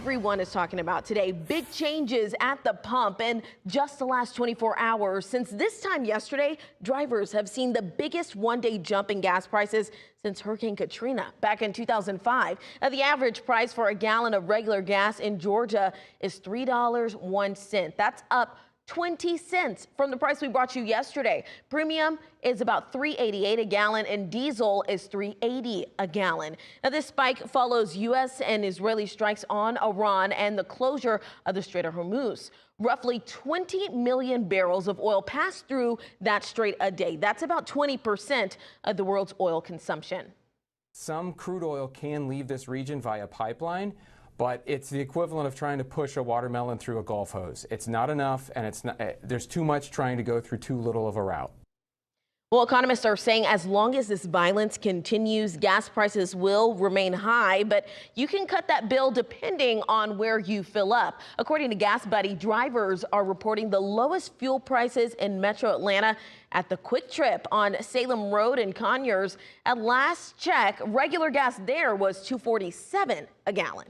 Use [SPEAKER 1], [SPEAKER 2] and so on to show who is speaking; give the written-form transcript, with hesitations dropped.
[SPEAKER 1] everyone is talking about today. Big changes at the pump in just the last 24 hours. Since this time yesterday, drivers have seen the biggest one-day jump in gas prices since Hurricane Katrina back in 2005. Now, the average price for a gallon of regular gas in Georgia is $3.01. That's up 20 cents from the price we brought you yesterday. Premium is about $3.88 a gallon and diesel is $3.80 a gallon. Now, this spike follows U.S. and Israeli strikes on Iran and the closure of the Strait of Hormuz. Roughly 20 million barrels of oil pass through that strait a day. That's about 20% of the world's oil consumption.
[SPEAKER 2] Some crude oil can leave this region via pipeline, but it's the equivalent of trying to push a watermelon through a golf hose. It's not enough, and there's too much trying to go through too little of a route.
[SPEAKER 1] Well, economists are saying as long as this violence continues, gas prices will remain high, but you can cut that bill depending on where you fill up. According to Gas Buddy, drivers are reporting the lowest fuel prices in Metro Atlanta at the Quick Trip on Salem Road in Conyers. At last check, regular gas there was $2.47 a gallon.